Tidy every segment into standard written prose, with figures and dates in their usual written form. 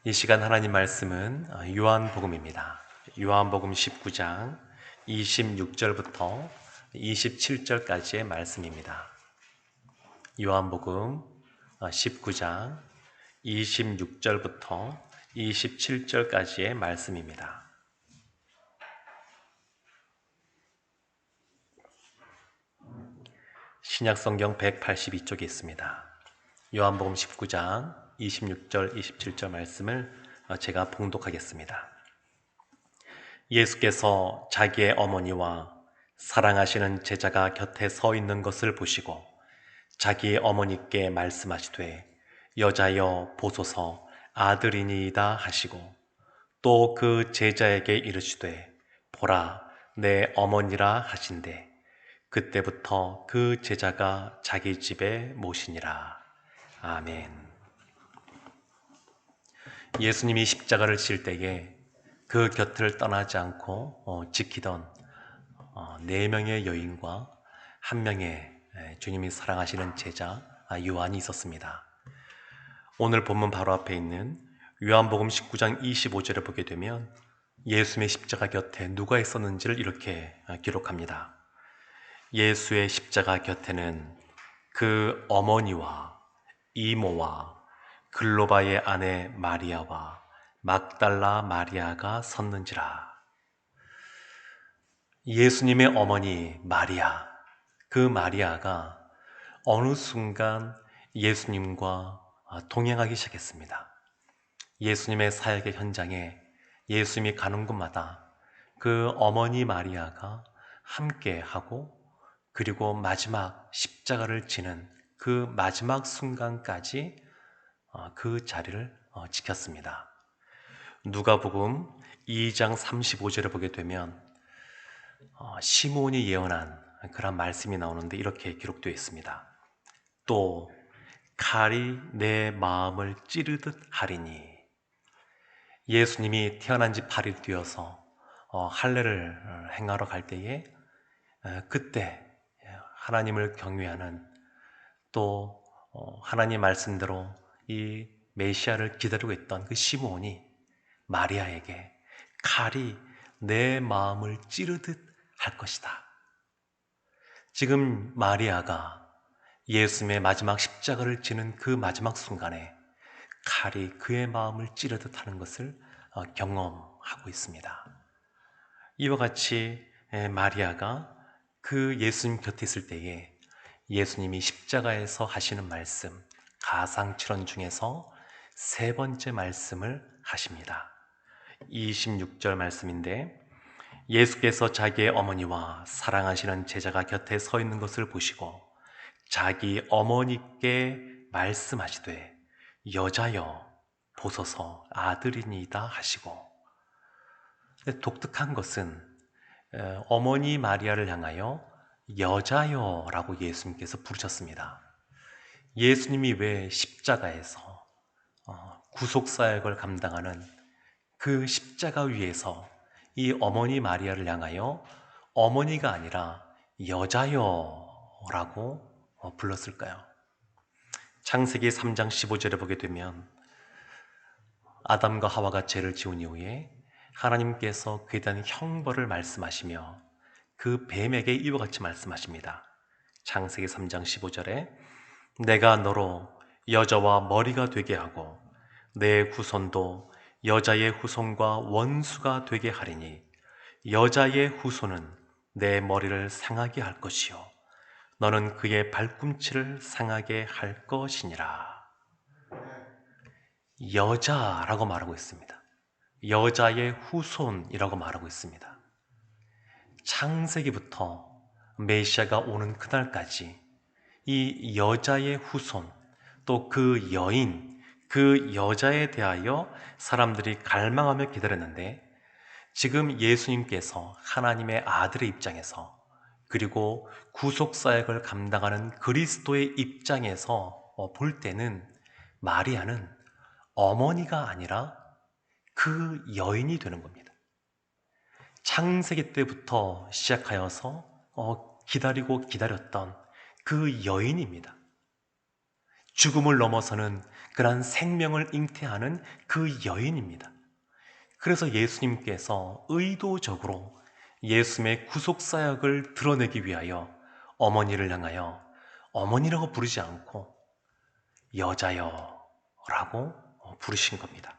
이 시간 하나님 말씀은 요한복음입니다. 요한복음 19장 26절부터 27절까지의 말씀입니다. 요한복음 19장 26절부터 27절까지의 말씀입니다. 신약성경 182쪽에 있습니다. 요한복음 19장 26절, 27절 말씀을 제가 봉독하겠습니다. 예수께서 자기의 어머니와 사랑하시는 제자가 곁에 서 있는 것을 보시고 자기의 어머니께 말씀하시되 여자여 보소서 아들이니이다 하시고 또 그 제자에게 이르시되 보라 내 어머니라 하신대 그때부터 그 제자가 자기 집에 모시니라. 아멘. 예수님이 십자가를 질 때에 그 곁을 떠나지 않고 지키던 4명의 여인과 1명의 주님이 사랑하시는 제자 요한이 있었습니다. 오늘 본문 바로 앞에 있는 요한복음 19장 25절에 보게 되면 예수님의 십자가 곁에 누가 있었는지를 이렇게 기록합니다. 예수의 십자가 곁에는 그 어머니와 이모와 글로바의 아내 마리아와 막달라 마리아가 섰는지라. 예수님의 어머니 마리아, 그 마리아가 어느 순간 예수님과 동행하기 시작했습니다. 예수님의 사역의 현장에 예수님이 가는 곳마다 그 어머니 마리아가 함께하고 그리고 마지막 십자가를 지는 그 마지막 순간까지 그 자리를 지켰습니다. 누가복음 2장 35절을 보게 되면 시몬이 예언한 그런 말씀이 나오는데 이렇게 기록되어 있습니다. 또 칼이 내 마음을 찌르듯 하리니. 예수님이 태어난 지 8일 뒤어서 할례를 행하러 갈 때에 그때 하나님을 경외하는 또 하나님 말씀대로 이 메시아를 기다리고 있던 그 시몬이 마리아에게 칼이 내 마음을 찌르듯 할 것이다. 지금 마리아가 예수님의 마지막 십자가를 지는 그 마지막 순간에 칼이 그의 마음을 찌르듯 하는 것을 경험하고 있습니다. 이와 같이 마리아가 그 예수님 곁에 있을 때에 예수님이 십자가에서 하시는 말씀, 가상칠언 중에서 3번째 말씀을 하십니다. 26절 말씀인데 예수께서 자기의 어머니와 사랑하시는 제자가 곁에 서 있는 것을 보시고 자기 어머니께 말씀하시되 여자여 보소서 아들이니이다 하시고. 독특한 것은 어머니 마리아를 향하여 여자여라고 예수님께서 부르셨습니다. 예수님이 왜 십자가에서 구속사역을 감당하는 그 십자가 위에서 이 어머니 마리아를 향하여 어머니가 아니라 여자여라고 불렀을까요? 창세기 3장 15절에 보게 되면 아담과 하와가 죄를 지은 이후에 하나님께서 그에 대한 형벌을 말씀하시며 그 뱀에게 이와 같이 말씀하십니다. 창세기 3장 15절에 내가 너로 여자와 머리가 되게 하고 내 후손도 여자의 후손과 원수가 되게 하리니 여자의 후손은 내 머리를 상하게 할 것이요 너는 그의 발꿈치를 상하게 할 것이니라. 여자라고 말하고 있습니다. 여자의 후손이라고 말하고 있습니다. 창세기부터 메시아가 오는 그날까지 이 여자의 후손 또 그 여인, 그 여자에 대하여 사람들이 갈망하며 기다렸는데 지금 예수님께서 하나님의 아들의 입장에서 그리고 구속사역을 감당하는 그리스도의 입장에서 볼 때는 마리아는 어머니가 아니라 그 여인이 되는 겁니다. 창세기 때부터 시작하여서 기다리고 기다렸던 그 여인입니다. 죽음을 넘어서는 그러한 생명을 잉태하는 그 여인입니다. 그래서 예수님께서 의도적으로 예수님의 구속사역을 드러내기 위하여 어머니를 향하여 어머니라고 부르지 않고 여자여 라고 부르신 겁니다.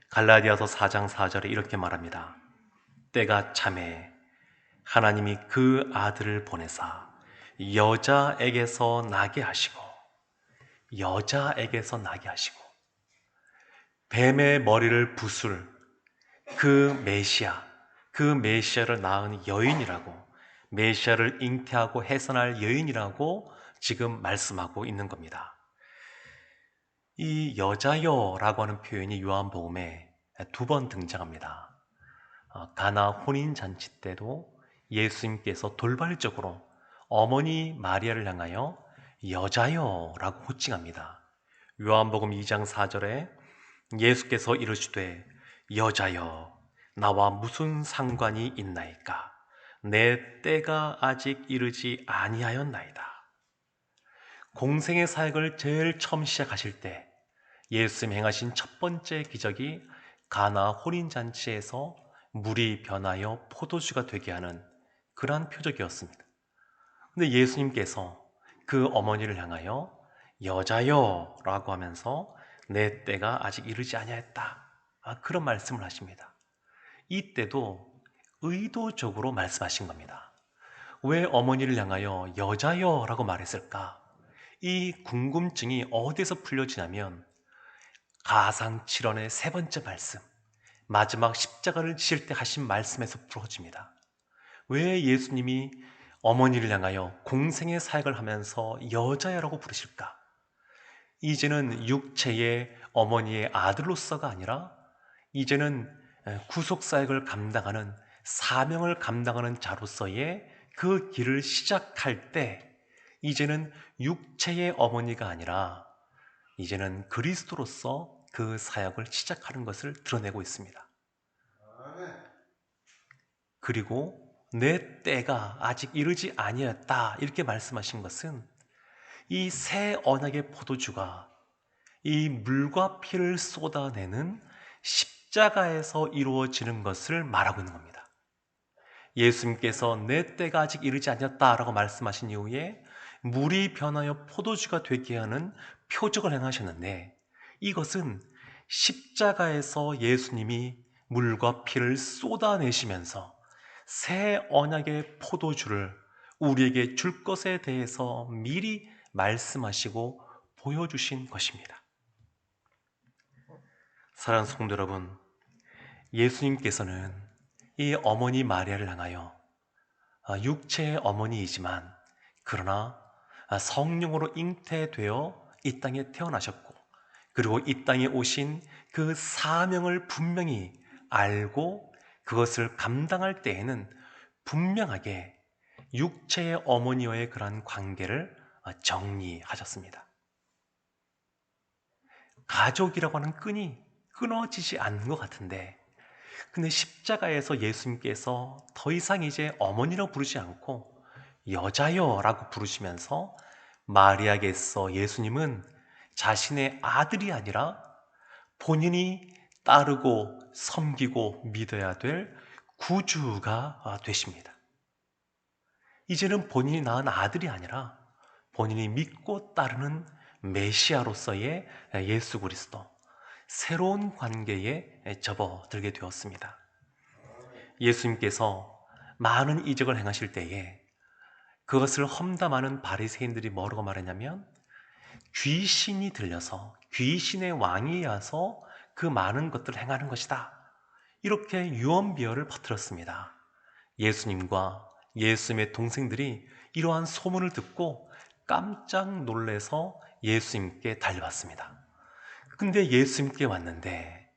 갈라디아서 4장 4절에 이렇게 말합니다. 때가 차매 하나님이 그 아들을 보내사 여자에게서 나게 하시고 뱀의 머리를 부술 그 메시아를 낳은 여인이라고, 메시아를 잉태하고 해산할 여인이라고 지금 말씀하고 있는 겁니다. 이 여자여라고 하는 표현이 요한복음에 2번 등장합니다. 가나 혼인잔치 때도 예수님께서 돌발적으로 어머니 마리아를 향하여 여자여라고 호칭합니다. 요한복음 2장 4절에 예수께서 이르시되 여자여 나와 무슨 상관이 있나이까 내 때가 아직 이르지 아니하였나이다. 공생의 사역을 제일 처음 시작하실 때 예수님 행하신 첫 번째 기적이 가나 혼인잔치에서 물이 변하여 포도주가 되게 하는 그러한 표적이었습니다. 근데 예수님께서 그 어머니를 향하여 여자여 라고 하면서 내 때가 아직 이르지 아니하였다, 그런 말씀을 하십니다. 이때도 의도적으로 말씀하신 겁니다. 왜 어머니를 향하여 여자여 라고 말했을까? 이 궁금증이 어디서 풀려지냐면 가상칠언의 3번째 말씀, 마지막 십자가를 지실 때 하신 말씀에서 풀어집니다. 왜 예수님이 어머니를 향하여 공생의 사역을 하면서 여자야라고 부르실까? 이제는 육체의 어머니의 아들로서가 아니라 이제는 구속사역을 감당하는, 사명을 감당하는 자로서의 그 길을 시작할 때 이제는 육체의 어머니가 아니라 이제는 그리스도로서 그 사역을 시작하는 것을 드러내고 있습니다. 그리고 내 때가 아직 이르지 아니었다 이렇게 말씀하신 것은 이 새 언약의 포도주가 이 물과 피를 쏟아내는 십자가에서 이루어지는 것을 말하고 있는 겁니다. 예수님께서 내 때가 아직 이르지 아니었다라고 말씀하신 이후에 물이 변하여 포도주가 되게 하는 표적을 행하셨는데, 이것은 십자가에서 예수님이 물과 피를 쏟아내시면서 새 언약의 포도주를 우리에게 줄 것에 대해서 미리 말씀하시고 보여주신 것입니다. 사랑하는 성도 여러분, 예수님께서는 이 어머니 마리아를 향하여 육체의 어머니이지만 그러나 성령으로 잉태되어 이 땅에 태어나셨고, 그리고 이 땅에 오신 그 사명을 분명히 알고 그것을 감당할 때에는 분명하게 육체의 어머니와의 그러한 관계를 정리하셨습니다. 가족이라고 하는 끈이 끊어지지 않는 것 같은데, 근데 십자가에서 예수님께서 더 이상 이제 어머니라고 부르지 않고 여자여라고 부르시면서 마리아께서 예수님은 자신의 아들이 아니라 본인이 따르고 섬기고 믿어야 될 구주가 되십니다. 이제는 본인이 낳은 아들이 아니라 본인이 믿고 따르는 메시아로서의 예수 그리스도, 새로운 관계에 접어들게 되었습니다. 예수님께서 많은 이적을 행하실 때에 그것을 험담하는 바리새인들이 뭐라고 말했냐면 귀신이 들려서 귀신의 왕이 와서 그 많은 것들을 행하는 것이다, 이렇게 유언비어를 퍼뜨렸습니다. 예수님과 예수님의 동생들이 이러한 소문을 듣고 깜짝 놀라서 예수님께 달려왔습니다. 근데 예수님께 왔는데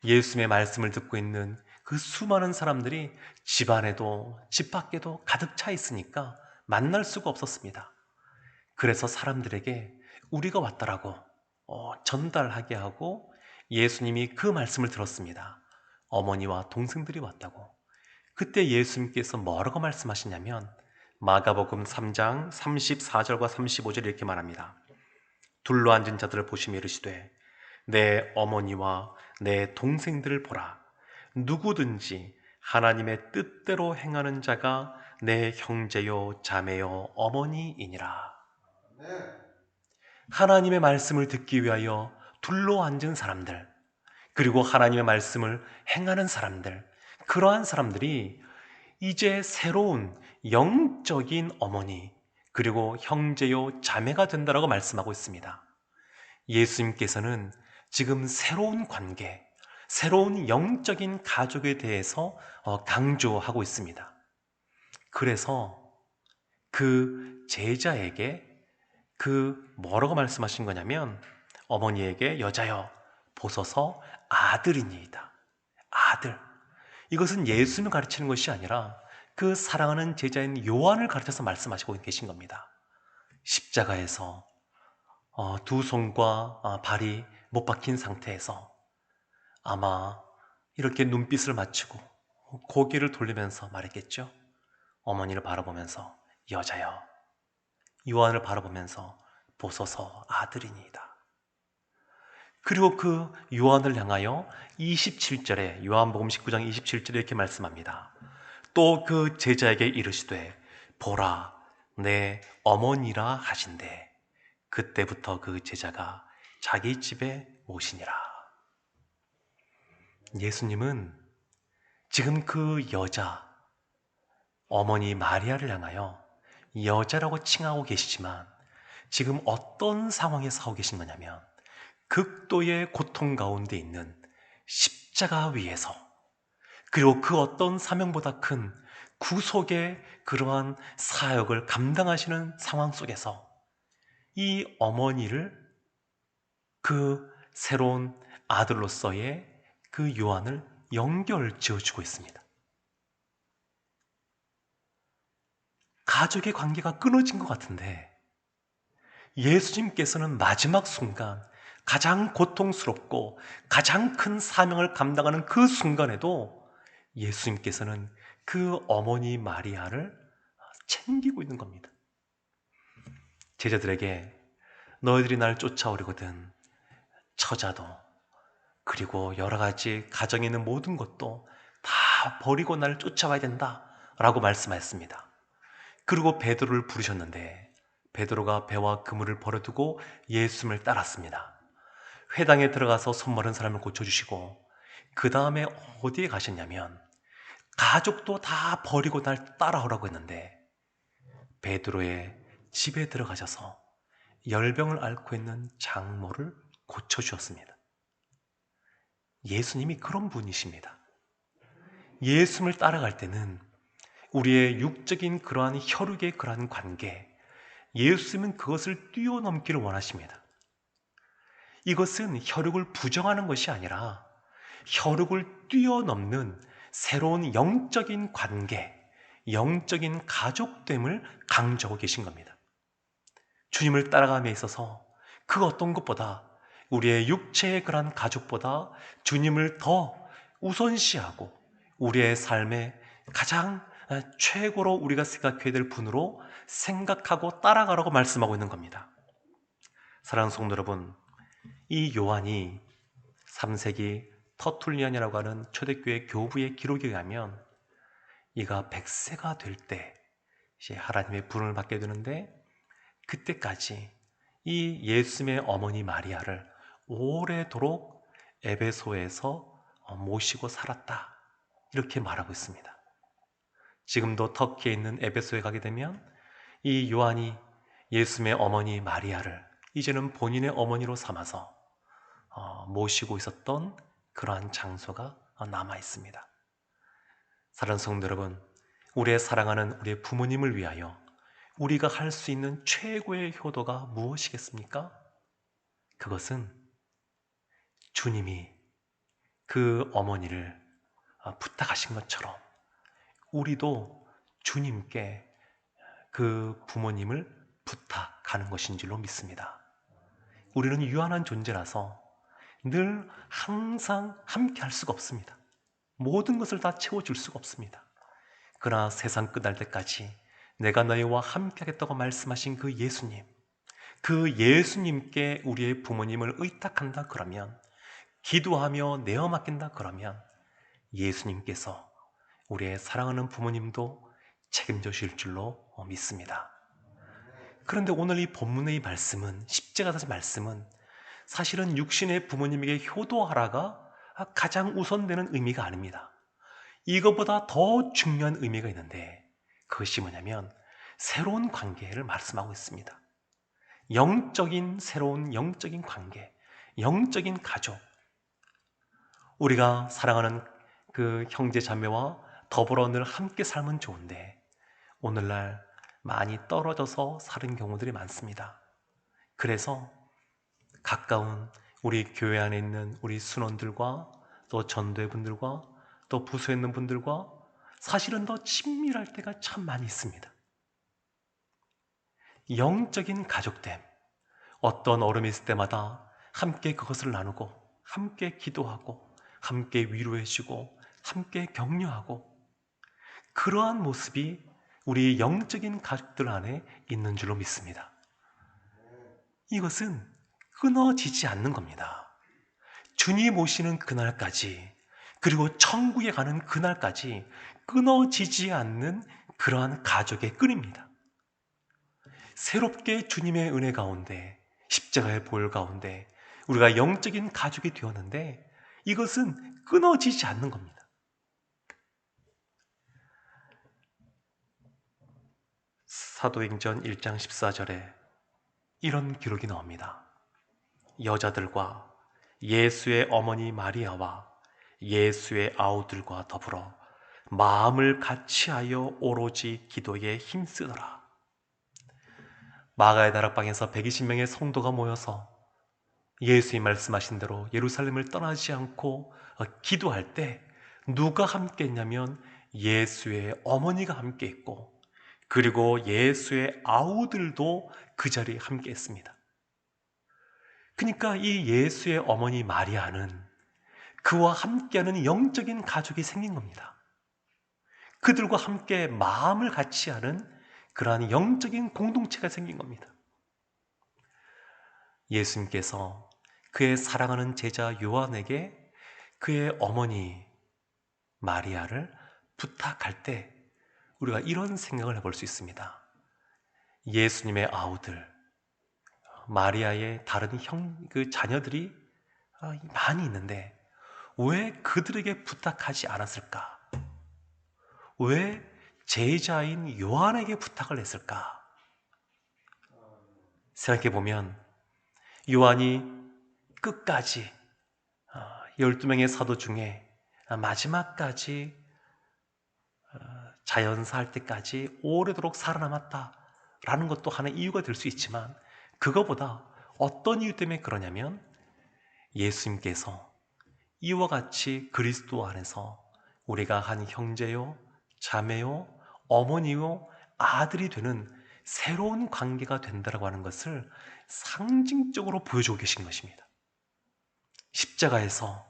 예수님의 말씀을 듣고 있는 그 수많은 사람들이 집 안에도 집 밖에도 가득 차 있으니까 만날 수가 없었습니다. 그래서 사람들에게 우리가 왔다라고 전달하게 하고 예수님이 그 말씀을 들었습니다. 어머니와 동생들이 왔다고. 그때 예수님께서 뭐라고 말씀하시냐면 마가복음 3장 34절과 35절 이렇게 말합니다. 둘러앉은 자들을 보시며 이르시되 내 어머니와 내 동생들을 보라. 누구든지 하나님의 뜻대로 행하는 자가 내 형제요 자매요 어머니이니라. 하나님의 말씀을 듣기 위하여 둘러앉은 사람들, 그리고 하나님의 말씀을 행하는 사람들, 그러한 사람들이 이제 새로운 영적인 어머니, 그리고 형제요 자매가 된다라고 말씀하고 있습니다. 예수님께서는 지금 새로운 관계, 새로운 영적인 가족에 대해서 강조하고 있습니다. 그래서 그 제자에게 뭐라고 말씀하신 거냐면, 어머니에게 여자여 보소서 아들이니이다. 아들. 이것은 예수님을 가르치는 것이 아니라 그 사랑하는 제자인 요한을 가르쳐서 말씀하시고 계신 겁니다. 십자가에서 두 손과 발이 못 박힌 상태에서 아마 이렇게 눈빛을 맞추고 고개를 돌리면서 말했겠죠. 어머니를 바라보면서 여자여, 요한을 바라보면서 보소서 아들이니이다. 그리고 그 요한을 향하여 27절에 요한복음 19장 27절에 이렇게 말씀합니다. 또 그 제자에게 이르시되 보라 내 어머니라 하신대. 그때부터 그 제자가 자기 집에 모시니라. 예수님은 지금 그 여자, 어머니 마리아를 향하여 여자라고 칭하고 계시지만 지금 어떤 상황에서 하고 계신 거냐면 극도의 고통 가운데 있는 십자가 위에서, 그리고 그 어떤 사명보다 큰 구속의 그러한 사역을 감당하시는 상황 속에서 이 어머니를 그 새로운 아들로서의 그 요한을 연결 지어주고 있습니다. 가족의 관계가 끊어진 것 같은데 예수님께서는 마지막 순간 가장 고통스럽고 가장 큰 사명을 감당하는 그 순간에도 예수님께서는 그 어머니 마리아를 챙기고 있는 겁니다. 제자들에게 너희들이 날 쫓아오려거든 처자도, 그리고 여러 가지 가정에 있는 모든 것도 다 버리고 나를 쫓아와야 된다 라고 말씀하셨습니다. 그리고 베드로를 부르셨는데 베드로가 배와 그물을 버려두고 예수님을 따랐습니다. 회당에 들어가서 손 마른 사람을 고쳐주시고 그 다음에 어디에 가셨냐면 가족도 다 버리고 날 따라오라고 했는데 베드로의 집에 들어가셔서 열병을 앓고 있는 장모를 고쳐주었습니다. 예수님이 그런 분이십니다. 예수님을 따라갈 때는 우리의 육적인 그러한 혈육의 그러한 관계, 예수님은 그것을 뛰어넘기를 원하십니다. 이것은 혈육을 부정하는 것이 아니라 혈육을 뛰어넘는 새로운 영적인 관계, 영적인 가족됨을 강조하고 계신 겁니다. 주님을 따라감에 있어서 그 어떤 것보다 우리의 육체의 그러한 가족보다 주님을 더 우선시하고 우리의 삶의 가장 최고로 우리가 생각해야 될 분으로 생각하고 따라가라고 말씀하고 있는 겁니다. 사랑하는 성도 여러분, 이 요한이 3세기 터툴리안이라고 하는 초대교회 교부의 기록에 의하면 이가 100세가 될 때 이제 하나님의 부름을 받게 되는데 그때까지 이 예수님의 어머니 마리아를 오래도록 에베소에서 모시고 살았다 이렇게 말하고 있습니다. 지금도 터키에 있는 에베소에 가게 되면 이 요한이 예수님의 어머니 마리아를 이제는 본인의 어머니로 삼아서 모시고 있었던 그러한 장소가 남아 있습니다. 사랑하는 성도 여러분, 우리의 사랑하는 우리의 부모님을 위하여 우리가 할 수 있는 최고의 효도가 무엇이겠습니까? 그것은 주님이 그 어머니를 부탁하신 것처럼 우리도 주님께 그 부모님을 부탁하는 것인 줄로 믿습니다. 우리는 유한한 존재라서 늘 항상 함께 할 수가 없습니다. 모든 것을 다 채워줄 수가 없습니다. 그러나 세상 끝날 때까지 내가 너희와 함께 하겠다고 말씀하신 그 예수님, 그 예수님께 우리의 부모님을 의탁한다 그러면, 기도하며 내어 맡긴다 그러면 예수님께서 우리의 사랑하는 부모님도 책임져 주실 줄로 믿습니다. 그런데 오늘 이 본문의 말씀은, 십자가의 말씀은 사실은 육신의 부모님에게 효도하라가 가장 우선되는 의미가 아닙니다. 이것보다 더 중요한 의미가 있는데, 그것이 뭐냐면 새로운 관계를 말씀하고 있습니다. 영적인, 새로운 영적인 관계, 영적인 가족. 우리가 사랑하는 그 형제 자매와 더불어 늘 함께 살면 좋은데, 오늘날 많이 떨어져서 사는 경우들이 많습니다. 그래서 가까운 우리 교회 안에 있는 우리 순원들과 또 전도회분들과 또 부서에 있는 분들과 사실은 더 친밀할 때가 참 많이 있습니다. 영적인 가족됨, 어떤 어려움이 있을 때마다 함께 그것을 나누고, 함께 기도하고, 함께 위로해주고, 함께 격려하고, 그러한 모습이 우리 영적인 가족들 안에 있는 줄로 믿습니다. 이것은 끊어지지 않는 겁니다. 주님 오시는 그날까지, 그리고 천국에 가는 그날까지 끊어지지 않는 그러한 가족의 끈입니다. 새롭게 주님의 은혜 가운데, 십자가의 보혈 가운데 우리가 영적인 가족이 되었는데, 이것은 끊어지지 않는 겁니다. 사도행전 1장 14절에 이런 기록이 나옵니다. 여자들과 예수의 어머니 마리아와 예수의 아우들과 더불어 마음을 같이하여 오로지 기도에 힘쓰더라. 마가의 다락방에서 120명의 성도가 모여서 예수님 말씀하신 대로 예루살렘을 떠나지 않고 기도할 때 누가 함께 했냐면 예수의 어머니가 함께 했고, 그리고 예수의 아우들도 그 자리에 함께 했습니다. 그러니까 이 예수의 어머니 마리아는 그와 함께하는 영적인 가족이 생긴 겁니다. 그들과 함께 마음을 같이 하는 그러한 영적인 공동체가 생긴 겁니다. 예수님께서 그의 사랑하는 제자 요한에게 그의 어머니 마리아를 부탁할 때 우리가 이런 생각을 해볼 수 있습니다. 예수님의 아우들, 마리아의 다른 자녀들이 많이 있는데 왜 그들에게 부탁하지 않았을까? 왜 제자인 요한에게 부탁을 했을까? 생각해보면 요한이 끝까지 12명의 사도 중에 마지막까지 자연사 할 때까지 오래도록 살아남았다라는 것도 하나의 이유가 될 수 있지만, 그거보다 어떤 이유 때문에 그러냐면 예수님께서 이와 같이 그리스도 안에서 우리가 한 형제요, 자매요, 어머니요, 아들이 되는 새로운 관계가 된다고 하는 것을 상징적으로 보여주고 계신 것입니다. 십자가에서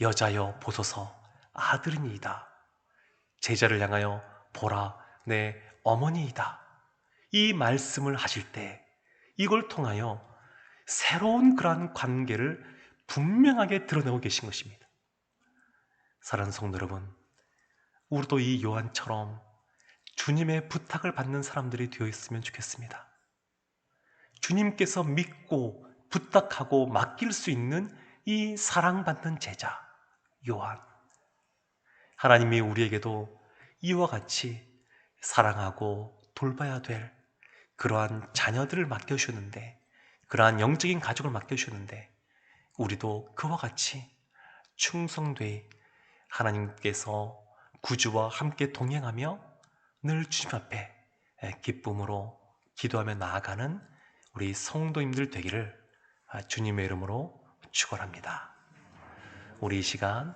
여자여 보소서 아들이니이다, 제자를 향하여 보라 내 어머니이다, 이 말씀을 하실 때 이걸 통하여 새로운 그러한 관계를 분명하게 드러내고 계신 것입니다. 사랑하는 성도 여러분, 우리도 이 요한처럼 주님의 부탁을 받는 사람들이 되어 있으면 좋겠습니다. 주님께서 믿고 부탁하고 맡길 수 있는 이 사랑받는 제자 요한, 하나님이 우리에게도 이와 같이 사랑하고 돌봐야 될 그러한 자녀들을 맡겨주셨는데, 그러한 영적인 가족을 맡겨주셨는데, 우리도 그와 같이 충성되이 하나님께서 구주와 함께 동행하며 늘 주님 앞에 기쁨으로 기도하며 나아가는 우리 성도님들 되기를 주님의 이름으로 축원합니다. 우리 이 시간